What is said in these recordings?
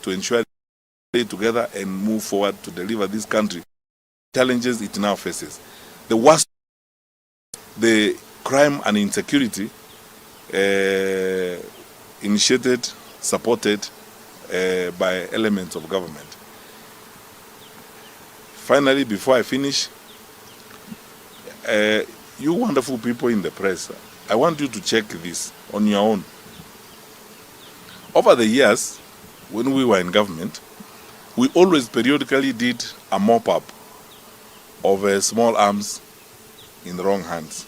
to ensure we stay together and move forward to deliver this country challenges it now faces. The worst, the crime and insecurity initiated, supported by elements of government. Finally, before I finish, you wonderful people in the press, I want you to check this on your own. Over the years, when we were in government, we always periodically did a mop-up of small arms in the wrong hands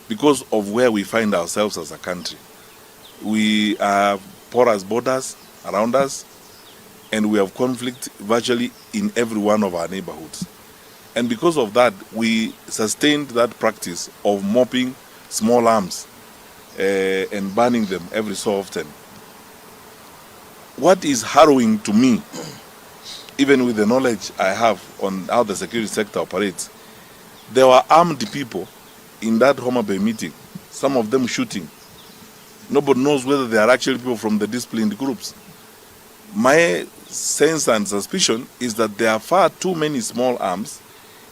because of where we find ourselves as a country. We have porous borders around us, and we have conflict virtually in every one of our neighborhoods. And because of that, we sustained that practice of mopping small arms and burning them every so often. What is harrowing to me, even with the knowledge I have on how the security sector operates, there were armed people in that Homa Bay meeting, some of them shooting. Nobody knows whether they are actually people from the disciplined groups. My sense and suspicion is that there are far too many small arms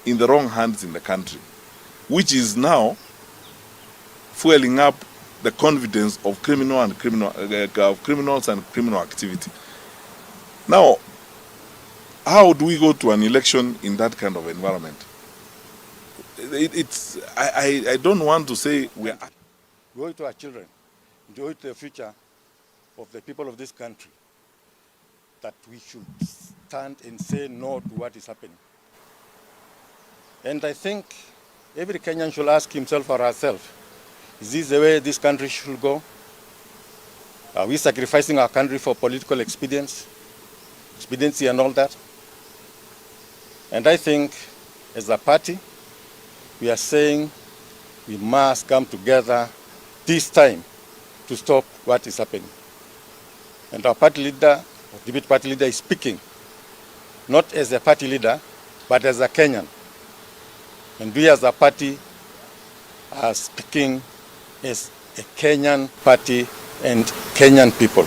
in the wrong hands in the country, which is now fueling up the confidence of criminals and criminal activity. Now, how do we go to an election in that kind of environment? I don't want to say we are. We owe it to our children, we owe it to the future of the people of this country, that we should stand and say no to what is happening. And I think every Kenyan should ask himself or herself, is this the way this country should go? Are we sacrificing our country for political expediency and all that? And I think as a party, we are saying we must come together this time to stop what is happening. And our party leader, or deputy party leader, is speaking not as a party leader, but as a Kenyan. And we as a party are speaking as a Kenyan party and Kenyan people.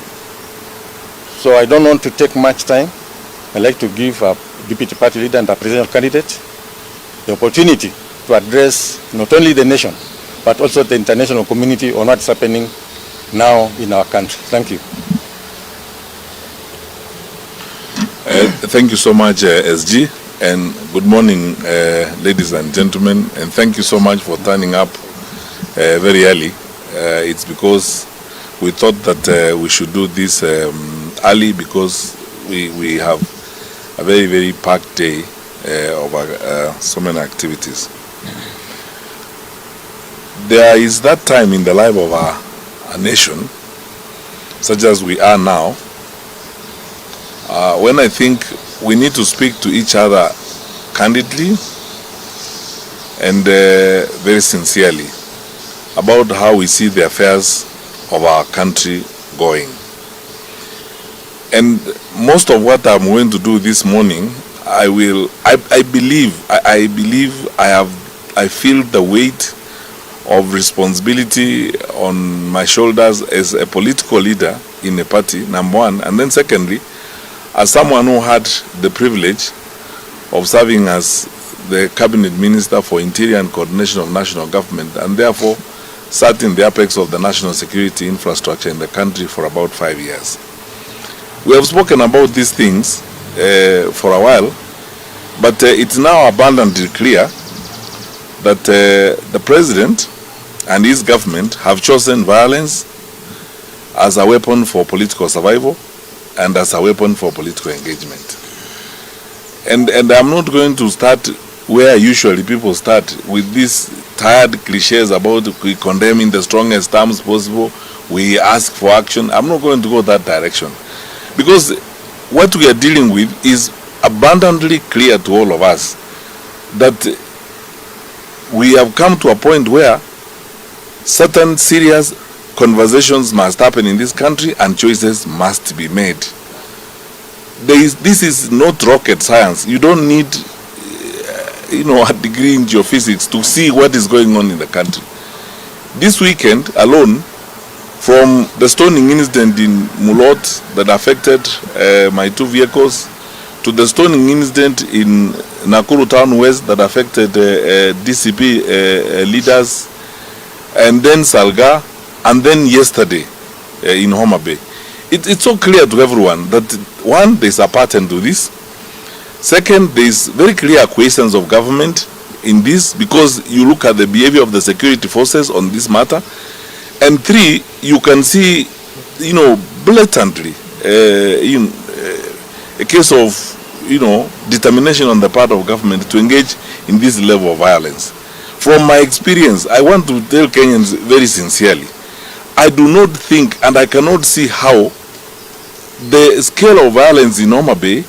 So I don't want to take much time. I'd like to give our deputy party leader and our presidential candidate the opportunity to address not only the nation, but also the international community on what's happening now in our country. Thank you. Thank you so much, SG, and good morning, ladies and gentlemen, and thank you so much for turning up very early. It's because we thought that we should do this early because we have a very, very packed day of so many activities. There is that time in the life of our nation, such as we are now, when I think we need to speak to each other candidly and very sincerely about how we see the affairs of our country going. And most of what I'm going to do this morning, I feel the weight of responsibility on my shoulders as a political leader in a party, number one, and then secondly, as someone who had the privilege of serving as the Cabinet Minister for Interior and Coordination of National Government, and therefore sat in the apex of the national security infrastructure in the country for about 5 years. We have spoken about these things for a while, but it's now abundantly clear that the President and his government have chosen violence as a weapon for political survival and as a weapon for political engagement. And I'm not going to start where usually people start with these tired cliches about we condemn in the strongest terms possible, we ask for action. I'm not going to go that direction, because what we are dealing with is abundantly clear to all of us that we have come to a point where certain serious conversations must happen in this country and choices must be made. This is not rocket science. You don't need a degree in geophysics to see what is going on in the country. This weekend alone, From the stoning incident in Mulot that affected my 2 vehicles, to the stoning incident in Nakuru Town West that affected DCP leaders, and then Salga, and then yesterday in Homa Bay. It's so clear to everyone that, one, there's a pattern to this. Second, there's very clear acquiescence of government in this, because you look at the behavior of the security forces on this matter. And three, you can see, blatantly, a case of, determination on the part of government to engage in this level of violence. From my experience, I want to tell Kenyans very sincerely, I do not think, and I cannot see how the scale of violence in Homa Bay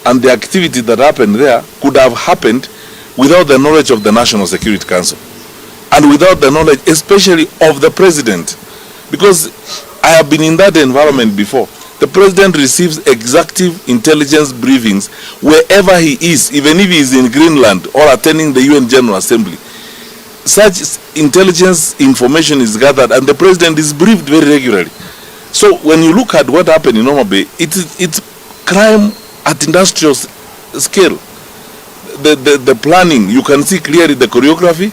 and the activity that happened there could have happened without the knowledge of the National Security Council, and without the knowledge especially of the president, because I have been in that environment before. The president receives executive intelligence briefings wherever he is, even if he is in Greenland or attending the UN General Assembly. Such intelligence information is gathered and the president is briefed very regularly. So when you look at what happened in Homa Bay, it's crime at industrial scale. The planning, you can see clearly the choreography,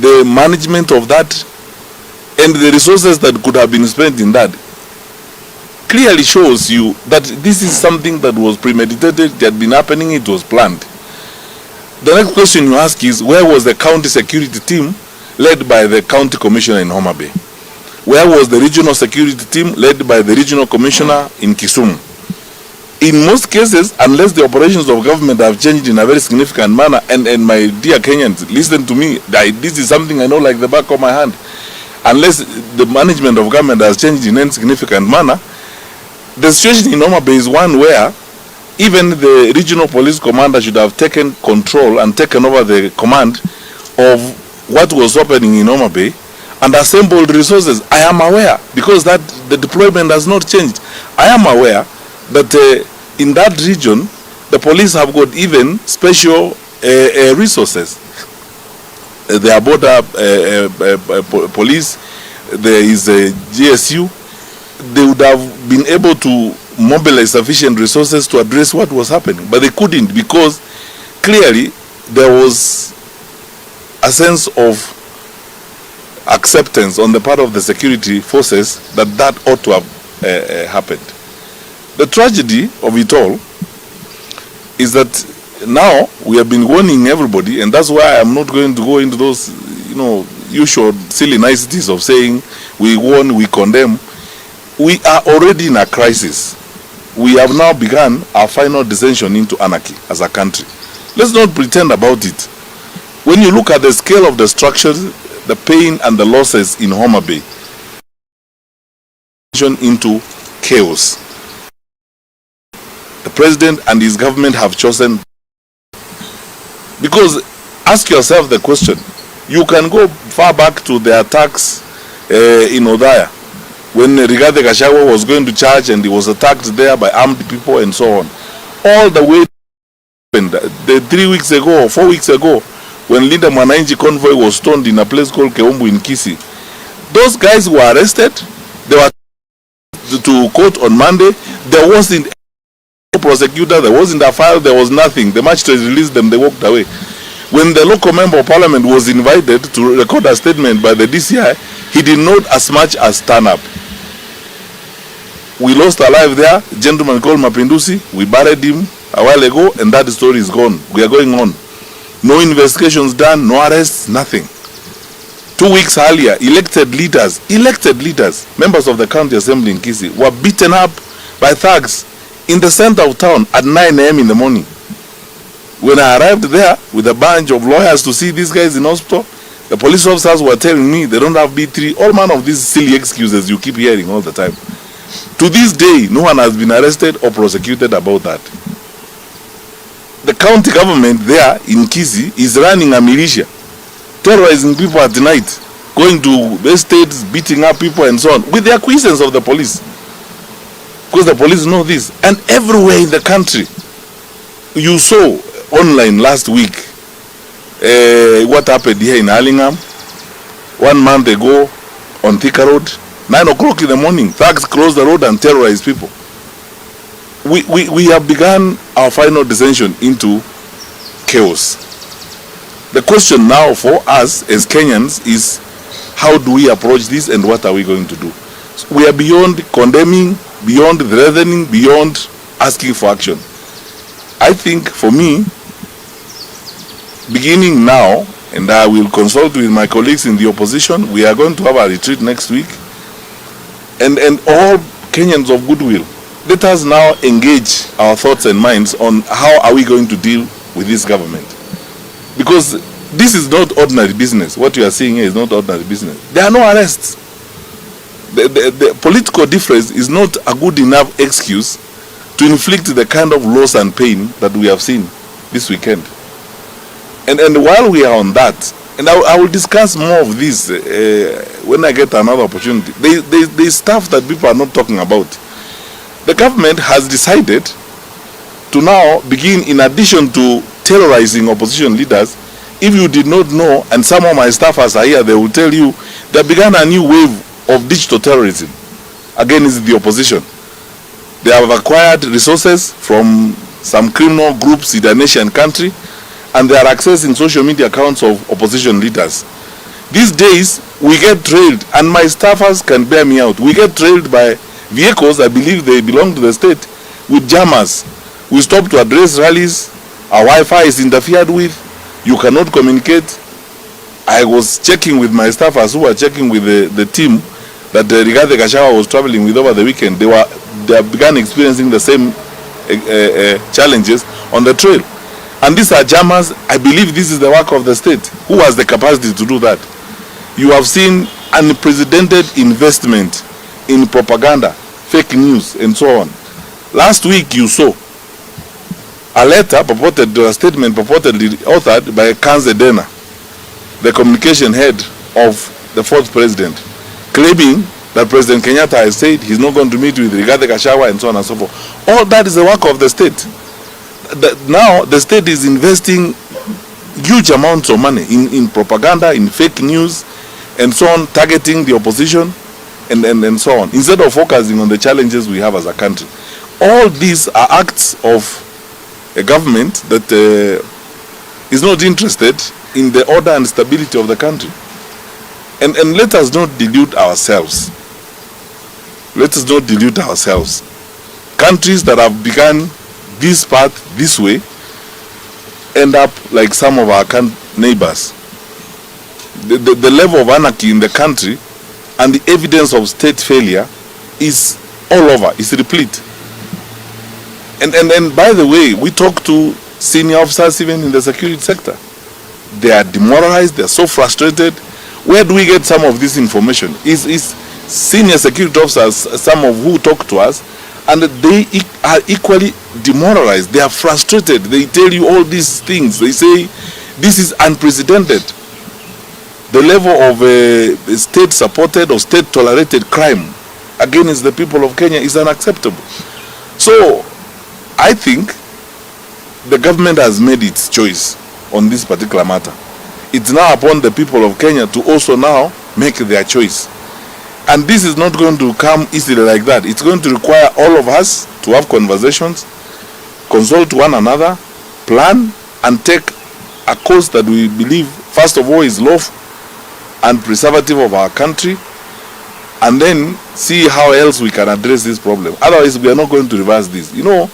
the management of that, and the resources that could have been spent in that clearly shows you that this is something that was premeditated, it had been happening, it was planned. The next question you ask is, where was the county security team led by the county commissioner in Homa Bay? Where was the regional security team led by the regional commissioner in Kisumu? In most cases, unless the operations of government have changed in a very significant manner, and my dear Kenyans, listen to me, this is something I know like the back of my hand. Unless the management of government has changed in any significant manner, the situation in Homa Bay is one where even the regional police commander should have taken control and taken over the command of what was happening in Homa Bay and assembled resources. I am aware, because that the deployment has not changed. I am aware that in that region, the police have got even special resources. There are border police, there is a GSU. They would have been able to mobilize sufficient resources to address what was happening, but they couldn't, because clearly there was a sense of acceptance on the part of the security forces that ought to have happened. The tragedy of it all is that now we have been warning everybody, and that's why I'm not going to go into those, usual silly niceties of saying we warn, we condemn. We are already in a crisis. We have now begun our final descension into anarchy as a country. Let's not pretend about it. When you look at the scale of destruction, the pain and the losses in Homa Bay, into chaos. The president and his government have chosen, because ask yourself the question, you can go far back to the attacks in Odaya, when Rigathi Gachagua was going to church and he was attacked there by armed people and so on. All the way the 3 weeks ago or 4 weeks ago, when Linda Mwananchi convoy was stoned in a place called Keumbu in Kisii. Those guys were arrested, they were to court on Monday. There wasn't a prosecutor, there wasn't a file, there was nothing. The magistrate released them, they walked away. When the local member of parliament was invited to record a statement by the DCI, he did not as much as stand up. We lost a life there, a gentleman called Mapinduzi. We buried him a while ago, and that story is gone. We are going on. No investigations done, no arrests, nothing. 2 weeks earlier, elected leaders, members of the county assembly in Kisii, were beaten up by thugs in the center of town at 9 a.m. in the morning. When I arrived there with a bunch of lawyers to see these guys in hospital, the police officers were telling me they don't have B3, all manner of these silly excuses you keep hearing all the time. To this day, no one has been arrested or prosecuted about that. The county government there in Kisii is running a militia, terrorizing people at night, going to estates, beating up people and so on, with the acquiescence of the police. Because the police know this. And everywhere in the country, you saw online last week what happened here in Allingham 1 month ago on Thika Road. 9 o'clock in the morning, thugs close the road and terrorize people. We have begun our final descension into chaos. The question now for us as Kenyans is, how do we approach this and what are we going to do? So we are beyond condemning, beyond threatening, beyond asking for action. I think for me, beginning now, and I will consult with my colleagues in the opposition, we are going to have a retreat next week, and all Kenyans of goodwill, let us now engage our thoughts and minds on how are we going to deal with this government. Because this is not ordinary business. What you are seeing here is not ordinary business. There are no arrests. The political difference is not a good enough excuse to inflict the kind of loss and pain that we have seen this weekend. And while we are on that, and I will discuss more of this when I get another opportunity, there is stuff that people are not talking about. The government has decided to now begin, in addition to terrorizing opposition leaders. If you did not know, and some of my staffers are here, they will tell you, they began a new wave of digital terrorism against the opposition. They have acquired resources from some criminal groups in the nation country, and they are accessing social media accounts of opposition leaders. These days, we get trailed, and my staffers can bear me out. We get trailed by vehicles, I believe they belong to the state, with jammers. We stop to address rallies, our Wi-Fi is interfered with, you cannot communicate. I was checking with my staffers who were checking with the team that Rigathi Gachagua was traveling with over the weekend. They began experiencing the same challenges on the trail. And these are jammers. I believe this is the work of the state. Who has the capacity to do that? You have seen unprecedented investment in propaganda, fake news, and so on. Last week you saw a letter a statement purportedly authored by Kanze Dena, the communication head of the fourth president, claiming that President Kenyatta has said he's not going to meet with Rigathi Gachagua and so on and so forth. All that is the work of the state. Now the state is investing huge amounts of money in propaganda, in fake news, and so on, targeting the opposition and so on, instead of focusing on the challenges we have as a country. All these are acts of a government that is not interested in the order and stability of the country. And let us not delude ourselves. Let us not delude ourselves. Countries that have begun this path this way end up like some of our neighbors. The level of anarchy in the country and the evidence of state failure is all over, is replete. And by the way, we talk to senior officers even in the security sector. They are demoralized, they are so frustrated. Where do we get some of this information? Is senior security officers, some of who talk to us, and they are equally demoralized. They are frustrated. They tell you all these things. They say this is unprecedented. The level of state-supported or state-tolerated crime against the people of Kenya is unacceptable. So, I think the government has made its choice on this particular matter. It's now upon the people of Kenya to also now make their choice. And this is not going to come easily like that. It's going to require all of us to have conversations, consult one another, plan, and take a course that we believe, first of all, is lawful and preservative of our country, and then see how else we can address this problem. Otherwise, we are not going to reverse this. You know,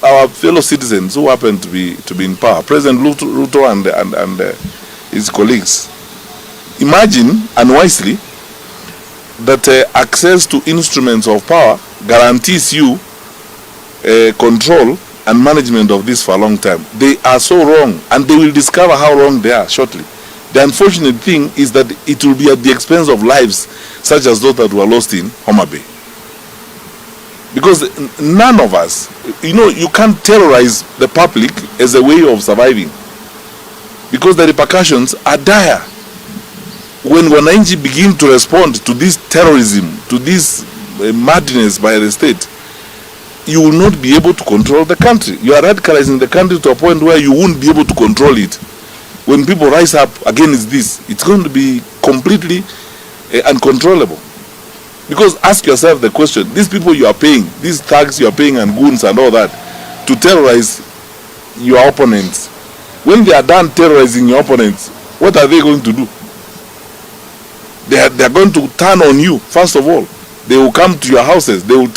our fellow citizens who happen to be in power, President Ruto and his colleagues, imagine unwisely that access to instruments of power guarantees you control and management of this for a long time. They are so wrong, and they will discover how wrong they are shortly. The unfortunate thing is that it will be at the expense of lives such as those that were lost in Homa Bay. Because none of us, you can't terrorize the public as a way of surviving, because the repercussions are dire. When wananchi begin to respond to this terrorism, to this madness by the state, you will not be able to control the country. You are radicalizing the country to a point where you won't be able to control it. When people rise up against this, it's going to be completely uncontrollable. Because ask yourself the question, these people you are paying, these thugs you are paying and goons and all that, to terrorize your opponents, when they are done terrorizing your opponents, what are they going to do? They are going to turn on you, first of all. They will come to your houses. They will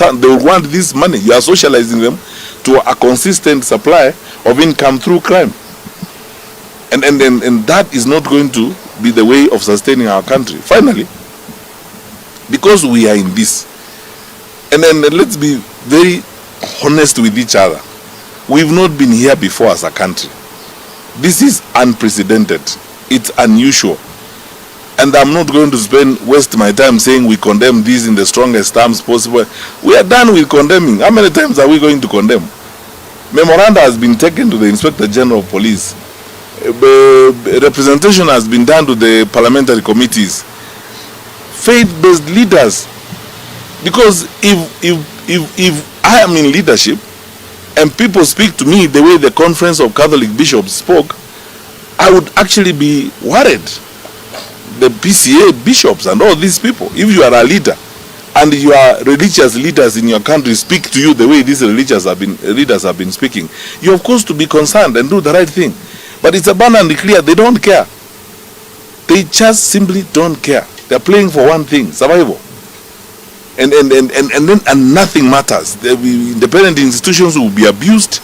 want this money. You are socializing them to a consistent supply of income through crime. And that is not going to be the way of sustaining our country. Finally, because we are in this, and then let's be very honest with each other. We've not been here before as a country. This is unprecedented. It's unusual. And I'm not going to waste my time saying we condemn this in the strongest terms possible. We are done with condemning. How many times are we going to condemn? Memoranda has been taken to the Inspector General of Police. Representation has been done to the parliamentary committees. Faith-based leaders. Because if I am in leadership and people speak to me the way the Conference of Catholic Bishops spoke, I would actually be worried. The PCA bishops and all these people, if you are a leader and your religious leaders in your country speak to you the way these leaders have been speaking, you of course to be concerned and do the right thing. But it's abundantly clear they don't care. They just simply don't care. They're playing for one thing: survival. And nothing matters. Independent institutions will be abused.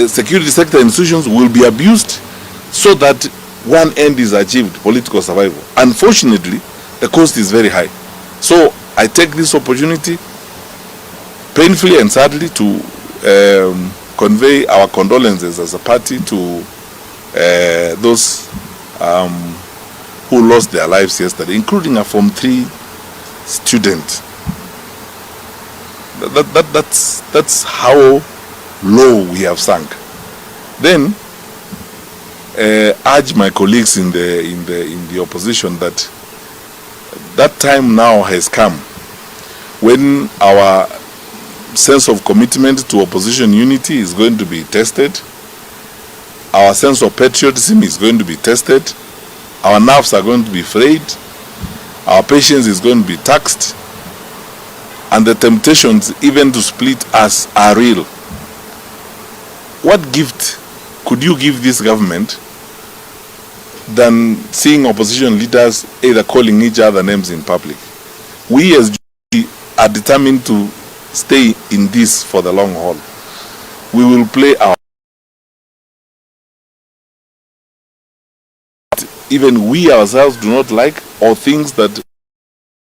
Security sector institutions will be abused, so that one end is achieved: political survival. Unfortunately, the cost is very high. So I take this opportunity, painfully and sadly, to convey our condolences as a party to those who lost their lives yesterday, including a Form 3 student. That's how low we have sunk. Then urge my colleagues in the opposition that time now has come when our sense of commitment to opposition unity is going to be tested. Our sense of patriotism is going to be tested. Our nerves are going to be frayed. Our patience is going to be taxed. And the temptations even to split us are real. What gift could you give this government than seeing opposition leaders either calling each other names in public? We as Jubilee are determined to stay in this for the long haul. We will play our even we ourselves do not like, or things that